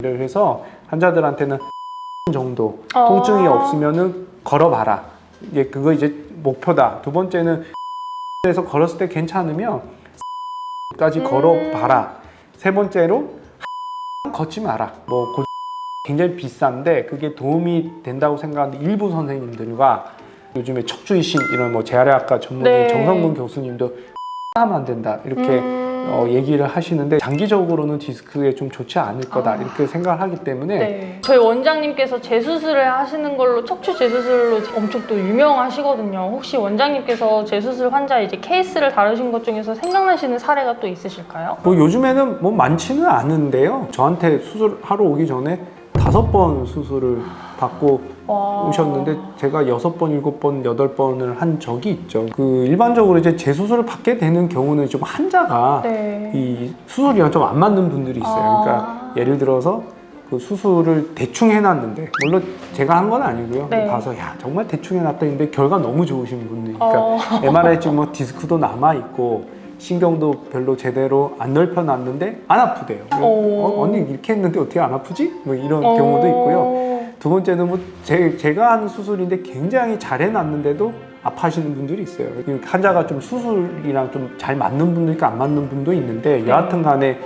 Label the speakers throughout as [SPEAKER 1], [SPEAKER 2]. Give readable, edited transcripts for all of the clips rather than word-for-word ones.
[SPEAKER 1] 그래서 환자들한테는 정도 통증이 없으면은 걸어봐라. 그거 이제 목표다. 두 번째는 에서 걸었을 때 괜찮으면 까지 걸어봐라. 세 번째로 걷지 마라. 뭐 굉장히 비싼데 그게 도움이 된다고 생각하는 일부 선생님들과 요즘에 척추이신 이런 뭐 재활의학과 전문의 정성근 교수님도 하면 안 된다 이렇게 얘기를 하시는데 장기적으로는 디스크에 좀 좋지 않을 거다 이렇게 생각을 하기 때문에
[SPEAKER 2] 저희 원장님께서 재수술을 하시는 걸로 척추 재수술로 엄청 또 유명하시거든요. 혹시 원장님께서 재수술 환자 이제 케이스를 다루신 것 중에서 생각나시는 사례가 또 있으실까요?
[SPEAKER 1] 뭐 요즘에는 뭐 많지는 않은데요. 저한테 수술하러 오기 전에 5번 수술을 받고 오셨는데 제가 6번, 7번, 8번을 한 적이 있죠. 그 일반적으로 이제 재수술을 받게 되는 경우는 좀 환자가 이 수술이랑 좀 안 맞는 분들이 있어요. 그러니까 예를 들어서 그 수술을 대충 해놨는데 물론 제가 한 건 아니고요. 가서 야 정말 대충 해놨다 했는데 결과 너무 좋으신 분들. 그러니까 MRI 찍으면 뭐 디스크도 남아 있고. 신경도 별로 제대로 안 넓혀놨는데 안 아프대요. 언니 이렇게 했는데 어떻게 안 아프지? 뭐 이런 경우도 있고요. 두 번째는 뭐 제가 하는 수술인데 굉장히 잘 해놨는데도 아파하시는 분들이 있어요. 환자가 좀 수술이랑 좀 잘 맞는 분도 있고 안 맞는 분도 있는데 여하튼 간에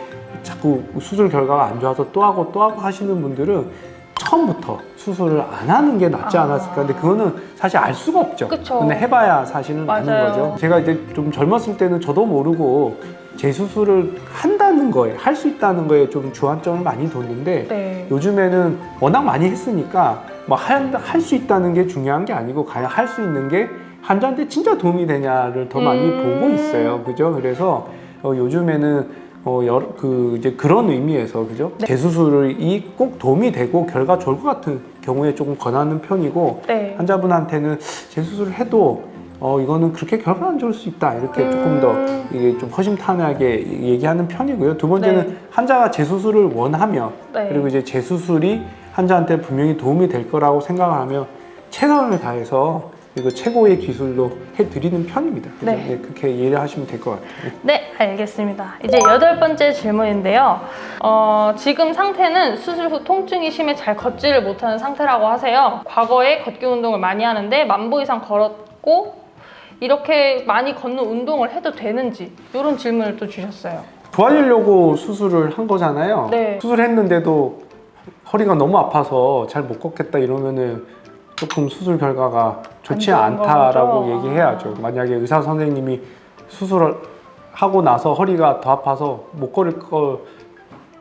[SPEAKER 1] 자꾸 수술 결과가 안 좋아서 또 하고 하시는 분들은 처음부터 수술을 안 하는 게 낫지 않았을까. 근데 그거는 사실 알 수가 없죠. 근데 해봐야 사실은 아는 거죠. 제가 이제 좀 젊었을 때는 저도 모르고 재수술을 한다는 거에, 할 수 있다는 거에 좀 주안점을 많이 뒀는데 요즘에는 워낙 많이 했으니까 뭐 할 수 있다는 게 중요한 게 아니고 과연 할 수 있는 게 환자한테 진짜 도움이 되냐를 더 많이 보고 있어요. 그죠? 그래서 요즘에는 이제 그런 의미에서 그죠? 재수술이 꼭 도움이 되고 결과 좋을 것 같은 경우에 조금 권하는 편이고 환자분한테는 재수술을 해도 이거는 그렇게 결과 안 좋을 수 있다 이렇게 조금 더 이게 좀 허심탄회하게 얘기하는 편이고요. 두 번째는 환자가 재수술을 원하면 그리고 이제 재수술이 환자한테 분명히 도움이 될 거라고 생각을 하면 최선을 다해서 이거 최고의 기술로 해드리는 편입니다. 그렇게 이해를 하시면 될 것 같아요.
[SPEAKER 2] 네, 알겠습니다. 이제 8번째 질문인데요. 지금 상태는 수술 후 통증이 심해 잘 걷지를 못하는 상태라고 하세요. 과거에 걷기 운동을 많이 하는데 10,000보 이상 걸었고 이렇게 많이 걷는 운동을 해도 되는지 이런 질문을 또 주셨어요.
[SPEAKER 1] 좋아지려고 수술을 한 거잖아요. 수술했는데도 허리가 너무 아파서 잘 못 걷겠다 이러면은 조금 수술 결과가 좋지 않다라고 얘기해야죠. 만약에 의사 선생님이 수술을 하고 나서 허리가 더 아파서 못 걸을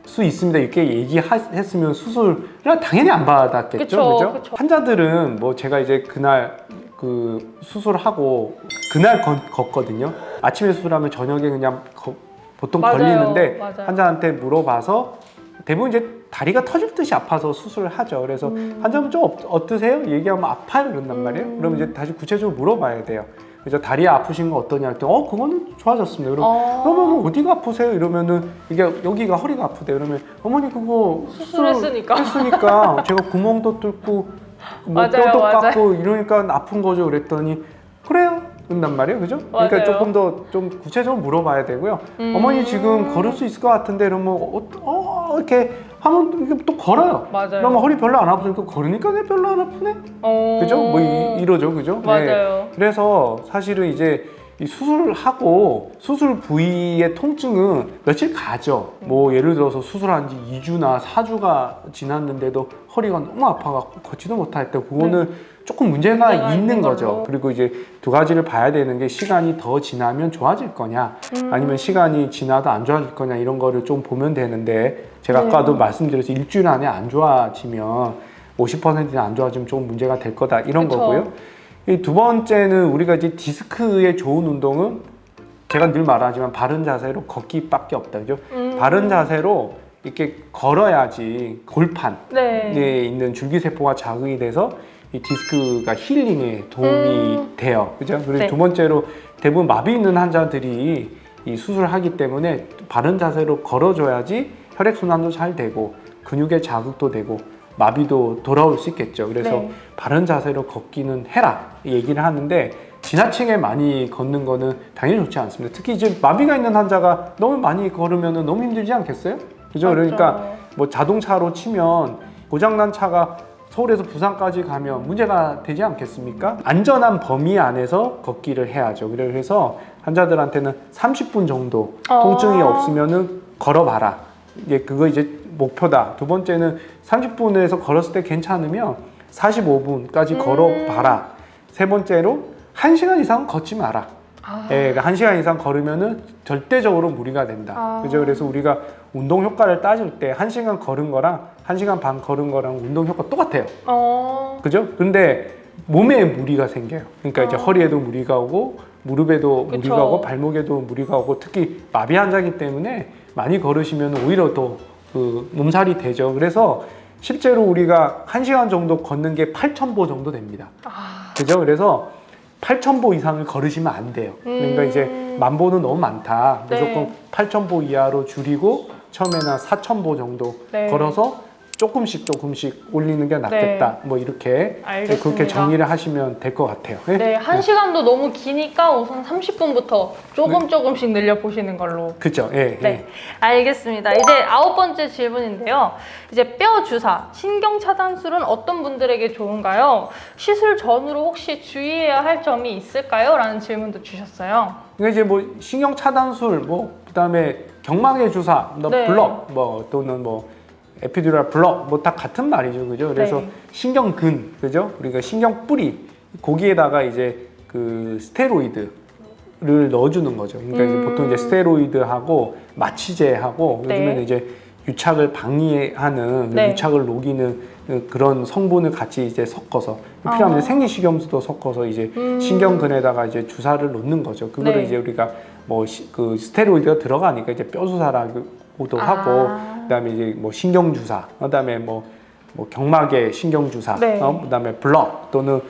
[SPEAKER 1] 수 있습니다 이렇게 얘기했으면 수술을 당연히 안 받았겠죠. 그죠? 환자들은 뭐 제가 이제 그날 그 수술하고 그날 걷거든요. 아침에 수술하면 저녁에 그냥 보통 걸리는데 환자한테 물어봐서 대부분 이제 다리가 터질 듯이 아파서 수술을 하죠. 그래서 환자분 좀 어떠세요? 얘기하면 아파요 이런단 말이에요. 그럼 이제 다시 구체적으로 물어봐야 돼요. 그래서 다리 아프신 거 어떠냐 했더니 그거는 좋아졌습니다. 그러면 어디가 아프세요? 이러면은 이게 여기가 허리가 아프대요. 그러면 어머니 그거 수술했으니까 제가 구멍도 뚫고 뭐 뼈도 깎고 이러니까 아픈 거죠. 그랬더니 그래요. 그런단 말이에요. 그죠? 그러니까 조금 더 좀 구체적으로 물어봐야 되고요. 어머니 지금 걸을 수 있을 것 같은데 이러면 이렇게 하면 이게 또 걸어요. 그러면 허리 별로 안 아프니까 걸으니까 왜 별로 안 아프네? 그죠? 뭐 이러죠. 그죠? 그래서 사실은 이제 이 수술하고 수술 부위의 통증은 며칠 가죠. 뭐 예를 들어서 수술한 지 2주나 4주가 지났는데도 허리가 너무 아파갖고 걷지도 못할 때 그거는 조금 문제가 있는 거죠. 그리고 이제 두 가지를 봐야 되는 게 시간이 더 지나면 좋아질 거냐 아니면 시간이 지나도 안 좋아질 거냐 이런 거를 좀 보면 되는데 제가 아까도 말씀드려서 일주일 안에 안 좋아지면 50%나 안 좋아지면 조금 문제가 될 거다 이런 거고요. 이 두 번째는 우리가 이제 디스크에 좋은 운동은 제가 늘 말하지만 바른 자세로 걷기밖에 없다. 그죠? 바른 자세로 이렇게 걸어야지 골판에 있는 줄기세포가 자극이 돼서 이 디스크가 힐링에 도움이 돼요. 그죠? 그리고 두 번째로 대부분 마비 있는 환자들이 이 수술을 하기 때문에 바른 자세로 걸어줘야지 혈액순환도 잘 되고 근육의 자극도 되고 마비도 돌아올 수 있겠죠. 그래서 바른 자세로 걷기는 해라 얘기를 하는데 지나치게 많이 걷는 거는 당연히 좋지 않습니다. 특히 이제 마비가 있는 환자가 너무 많이 걸으면 너무 힘들지 않겠어요? 그죠? 그러니까 뭐 자동차로 치면 고장난 차가 서울에서 부산까지 가면 문제가 되지 않겠습니까? 안전한 범위 안에서 걷기를 해야죠. 그래서 환자들한테는 30분 정도 통증이 없으면은 걸어봐라. 그거 이제 목표다. 두 번째는 30분에서 걸었을 때 괜찮으면 45분까지 걸어봐라. 세 번째로 1시간 이상 걷지 마라. 예, 1시간 이상 걸으면은 절대적으로 무리가 된다. 그죠? 그래서 우리가 운동 효과를 따질 때 1시간 걸은 거랑 1시간 반 걸은 거랑 운동 효과 똑같아요. 그죠? 근데 몸에 무리가 생겨요. 그러니까 이제 허리에도 무리가 오고 무릎에도
[SPEAKER 2] 그쵸.
[SPEAKER 1] 무리가 오고 발목에도 무리가 오고 특히 마비 환자이기 때문에 많이 걸으시면 오히려 더 그 몸살이 되죠. 그래서 실제로 우리가 1시간 정도 걷는 게 8,000보 정도 됩니다. 그죠? 그래서 8,000보 이상을 걸으시면 안 돼요. 그러니까 이제 10,000보는 너무 많다. 무조건 8,000보 이하로 줄이고 처음에는 4,000보 정도 걸어서 조금씩 올리는 게 낫겠다. 뭐 이렇게
[SPEAKER 2] 알겠습니다.
[SPEAKER 1] 그렇게 정리를 하시면 될 것 같아요.
[SPEAKER 2] 네, 1시간도 너무 기니까 우선 30분부터 조금씩 늘려보시는 걸로.
[SPEAKER 1] 그렇죠. 예,
[SPEAKER 2] 네, 알겠습니다. 이제 9번째 질문인데요. 이제 뼈 주사, 신경 차단술은 어떤 분들에게 좋은가요? 시술 전후로 혹시 주의해야 할 점이 있을까요? 라는 질문도 주셨어요.
[SPEAKER 1] 그러니까 이제 뭐 신경 차단술, 뭐 그다음에 경막의 주사, 블럭, 뭐 또는 뭐 에피듀랄 블럭, 뭐 다 같은 말이죠, 그죠? 그래서 신경근, 그죠? 우리가 신경 뿌리, 거기에다가 이제 그 스테로이드를 넣어주는 거죠. 그러니까 이제 보통 이제 스테로이드하고 마취제하고 요즘에는 이제 유착을 방해하는 유착을 녹이는 그런 성분을 같이 이제 섞어서 필요하면 생리식염수도 섞어서 이제 신경근에다가 이제 주사를 놓는 거죠. 그거를 이제 우리가 뭐 그 스테로이드가 들어가니까 이제 뼈 주사라고도 하고, 그다음에 이제 뭐 신경 주사, 그다음에 뭐 경막의 신경 주사, 그다음에 블럭 또는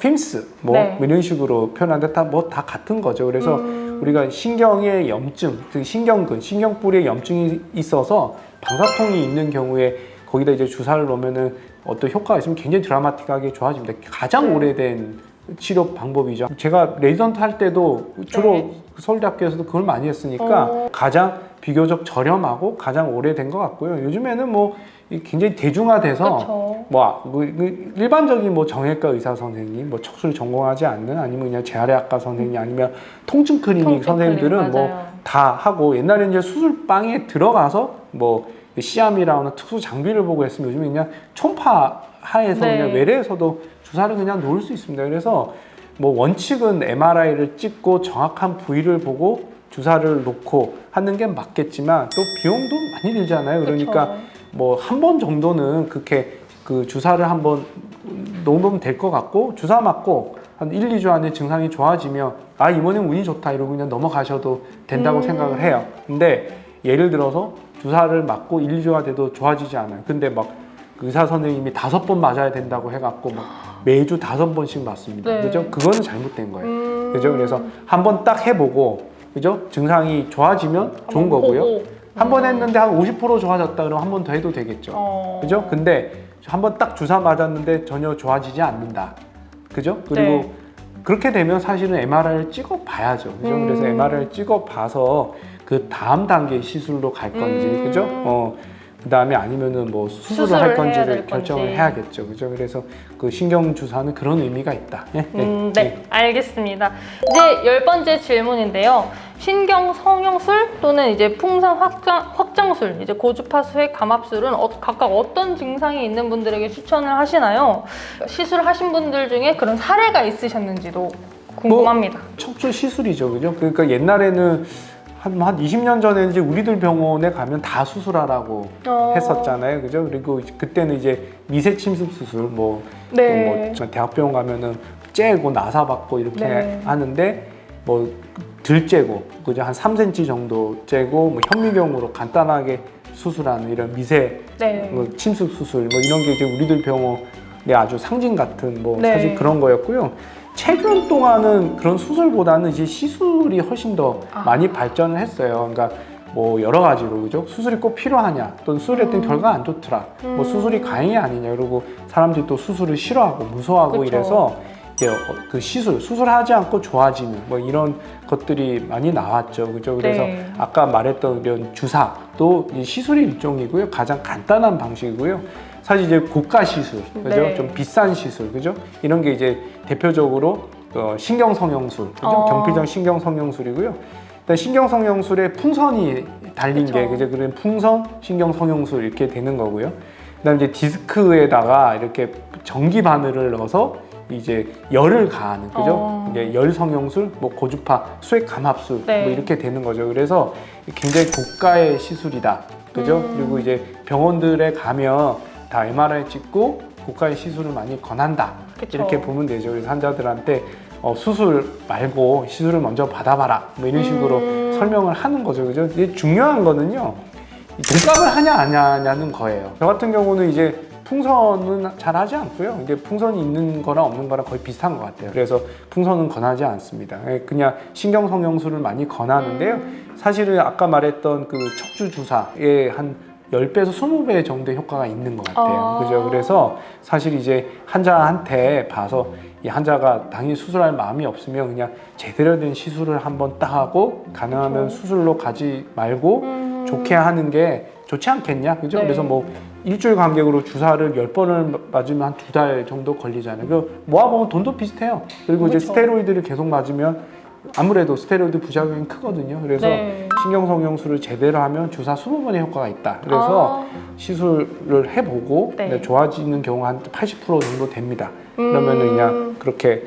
[SPEAKER 1] 핌스 뭐 이런 식으로 표현하는데 다 같은 거죠. 그래서 우리가 신경의 염증, 즉 신경근, 신경뿌리에 염증이 있어서 방사통이 있는 경우에 거기다 이제 주사를 놓으면은 어떤 효과가 있으면 굉장히 드라마틱하게 좋아집니다. 가장 오래된 치료 방법이죠. 제가 레지던트 할 때도 주로 서울대학교에서도 그걸 많이 했으니까 가장 비교적 저렴하고 가장 오래된 것 같고요. 요즘에는 뭐 굉장히 대중화돼서 뭐 일반적인 뭐 정형외과 의사 선생님, 뭐 척수를 전공하지 않는 아니면 그냥 재활의학과 선생님 아니면 통증 클리닉 선생님들은 뭐 다 하고, 옛날에 이제 수술방에 들어가서 뭐 C암이라는 특수 장비를 보고 했으면 요즘에 그냥 초음파 하에서 그냥 외래에서도 주사를 그냥 놓을 수 있습니다. 그래서 뭐 원칙은 MRI를 찍고 정확한 부위를 보고 주사를 놓고 하는 게 맞겠지만 또 비용도 많이 들잖아요. 그러니까 뭐 한 번 정도는 그렇게 그 주사를 한번 놓으면 될 것 같고, 주사 맞고 한 1, 2주 안에 증상이 좋아지면 이번엔 운이 좋다 이러고 그냥 넘어가셔도 된다고 생각을 해요. 근데 예를 들어서 주사를 맞고 1, 2주가 돼도 좋아지지 않아요. 근데 막 의사 선생님이 5번 맞아야 된다고 해갖고 막 매주 5번씩 맞습니다. 그죠? 그거는 잘못된 거예요. 그죠? 그래서 한번 딱 해보고, 그죠? 증상이 좋아지면 좋은 거고요. 한 번 했는데 한 50% 좋아졌다 그러면 한 번 더 해도 되겠죠. 그죠? 근데 한 번 딱 주사 맞았는데 전혀 좋아지지 않는다. 그죠? 그리고 그렇게 되면 사실은 MRI를 찍어 봐야죠. 그죠? 그래서 MRI를 찍어 봐서 그 다음 단계 시술로 갈 건지, 그죠? 그 다음에 아니면은 뭐 수술을 할 건지를 결정을 해야겠죠. 그죠? 그래서 그 신경 주사는 그런 의미가 있다.
[SPEAKER 2] 네, 알겠습니다. 이제 10번째 질문인데요. 신경 성형술 또는 이제 풍산 확장술, 이제 고주파 수액 감압술은 각각 어떤 증상이 있는 분들에게 추천을 하시나요? 시술하신 분들 중에 그런 사례가 있으셨는지도 궁금합니다.
[SPEAKER 1] 척추 시술이죠, 그죠? 그러니까 옛날에는 한 20년 전에 이제 우리들 병원에 가면 다 수술하라고 했었잖아요, 그죠? 그리고 그때는 이제 미세 침습 수술, 뭐 대학병원 가면은 째고 나사 받고 이렇게 하는데 뭐 덜 째고, 그죠? 한 3cm 정도 째고 뭐 현미경으로 간단하게 수술하는 이런 미세 뭐 침습 수술, 뭐 이런 게 이제 우리들 병원의 아주 상징 같은 뭐 사실 그런 거였고요. 최근 동안은 그런 수술보다는 이제 시술이 훨씬 더 많이 발전을 했어요. 그러니까 뭐 여러 가지로, 그죠? 수술이 꼭 필요하냐, 또는 수술했더니 결과가 안 좋더라, 뭐 수술이 가능이 아니냐, 그리고 사람들이 또 수술을 싫어하고 무서워하고 이래서 이제 그 수술하지 않고 좋아지는 뭐 이런 것들이 많이 나왔죠. 그죠? 그래서
[SPEAKER 2] 네.
[SPEAKER 1] 아까 말했던 이런 주사도 이 시술의 일종이고요. 가장 간단한 방식이고요. 사실 이제 고가 시술, 그죠?
[SPEAKER 2] 네.
[SPEAKER 1] 좀 비싼 시술, 그죠? 이런 게 이제 대표적으로 신경성형술, 그죠? 경피성 신경성형술이고요. 일단 신경성형술에 풍선이 달린
[SPEAKER 2] 그쵸.
[SPEAKER 1] 게, 그죠? 그런 풍선 신경성형술 이렇게 되는 거고요. 그다음 이제 디스크에다가 이렇게 전기 바늘을 넣어서 이제 열을 가하는, 그죠? 이제 열 성형술, 뭐 고주파 수액 감압술,
[SPEAKER 2] 네.
[SPEAKER 1] 뭐 이렇게 되는 거죠. 그래서 굉장히 고가의 시술이다, 그죠? 그리고 이제 병원들에 가면 다 MRI 찍고 고가의 시술을 많이 권한다,
[SPEAKER 2] 그쵸.
[SPEAKER 1] 이렇게 보면 되죠. 그래서 환자들한테 수술 말고 시술을 먼저 받아봐라, 뭐 이런 식으로 설명을 하는 거죠, 그죠? 이게 중요한 거는요, 돈값을 하냐 안 하냐는 거예요. 저 같은 경우는 이제 풍선은 잘 하지 않고요. 이게 풍선이 있는 거랑 없는 거랑 거의 비슷한 것 같아요. 그래서 풍선은 권하지 않습니다. 그냥 신경성형술을 많이 권하는데요. 사실은 아까 말했던 그 척추 주사에 한 10배에서 20배 정도의 효과가 있는 것 같아요. 그죠? 그래서 사실 이제 환자한테 봐서 이 환자가 당연히 수술할 마음이 없으면 그냥 제대로 된 시술을 한번 딱 하고 가능하면 수술로 가지 말고 좋게 하는 게 좋지 않겠냐? 그죠?
[SPEAKER 2] 네.
[SPEAKER 1] 그래서 뭐 일주일 간격으로 주사를 10번을 맞으면 한 2달 정도 걸리잖아요. 그 모아보면 돈도 비슷해요. 그리고 이제
[SPEAKER 2] 그렇죠.
[SPEAKER 1] 스테로이드를 계속 맞으면 아무래도 스테로이드 부작용이 크거든요. 그래서
[SPEAKER 2] 네.
[SPEAKER 1] 신경성형술을 제대로 하면 주사 20번의 효과가 있다. 그래서 시술을 해보고
[SPEAKER 2] 네.
[SPEAKER 1] 좋아지는 경우가 한 80% 정도 됩니다. 그러면은 그냥 그렇게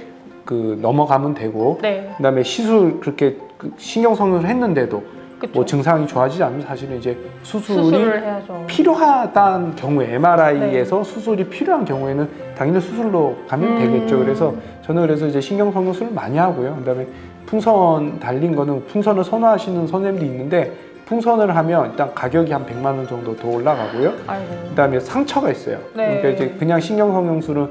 [SPEAKER 1] 넘어가면 되고,
[SPEAKER 2] 네.
[SPEAKER 1] 그다음에 시술 그렇게 신경성형을 했는데도
[SPEAKER 2] 그쵸.
[SPEAKER 1] 뭐 증상이 좋아지지 않으면 사실은 이제 수술이
[SPEAKER 2] 수술을 해야죠.
[SPEAKER 1] 필요하다는 경우에 MRI에서 수술이 필요한 경우에는 당연히 수술로 가면 되겠죠. 그래서 저는 이제 신경성형술을 많이 하고요. 그다음에 풍선 달린 거는 풍선을 선호하시는 선생님도 있는데 풍선을 하면 일단 가격이 한 100만 원 정도 더 올라가고요.
[SPEAKER 2] 아이고.
[SPEAKER 1] 그다음에 상처가 있어요.
[SPEAKER 2] 네.
[SPEAKER 1] 그러니까 이제 그냥 신경성형술은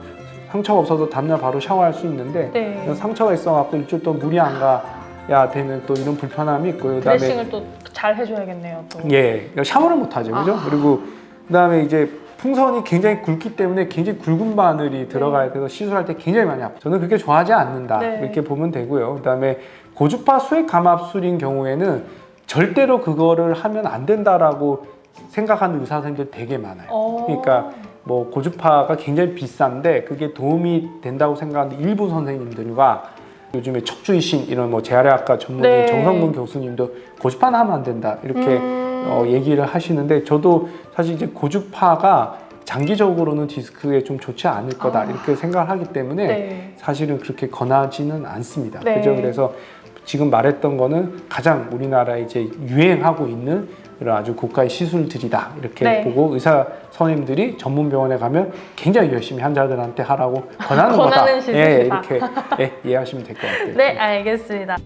[SPEAKER 1] 상처가 없어서 다음날 바로 샤워할 수 있는데
[SPEAKER 2] 네.
[SPEAKER 1] 상처가 있어갖고 일주일 동안 물이 안 가야 되는 또 이런 불편함이 있고요. 그다음에
[SPEAKER 2] 드레싱을 또 잘 해줘야겠네요. 또.
[SPEAKER 1] 예, 샤워를 못 하죠, 그죠? 그리고 그다음에 이제 풍선이 굉장히 굵기 때문에 굉장히 굵은 바늘이 들어가야 돼서 시술할 때 굉장히 많이 아파요. 저는 그렇게 좋아하지 않는다,
[SPEAKER 2] 네.
[SPEAKER 1] 이렇게 보면 되고요. 그다음에 고주파 수액 감압술인 경우에는 절대로 그거를 하면 안 된다라고 생각하는 의사 선생님들 되게 많아요. 그러니까 뭐 고주파가 굉장히 비싼데 그게 도움이 된다고 생각하는 일부 선생님들과 요즘에 척추이신 이런 뭐 재활의학과 전문의
[SPEAKER 2] 네.
[SPEAKER 1] 정성근 교수님도 고주파는 하면 안 된다 이렇게 얘기를 하시는데, 저도 사실 이제 고주파가 장기적으로는 디스크에 좀 좋지 않을 거다 이렇게 생각을 하기 때문에
[SPEAKER 2] 네.
[SPEAKER 1] 사실은 그렇게 권하지는 않습니다.
[SPEAKER 2] 네.
[SPEAKER 1] 그죠? 그래서 지금 말했던 거는 가장 우리나라에 이제 유행하고 있는 이런 아주 고가의 시술들이다 이렇게
[SPEAKER 2] 네.
[SPEAKER 1] 보고 의사 선생님들이 전문 병원에 가면 굉장히 열심히 환자들한테 하라고 권하는 거다.
[SPEAKER 2] 권하는 시술이다.
[SPEAKER 1] 이렇게 이해하시면 될 것 같아요.
[SPEAKER 2] 네, 알겠습니다.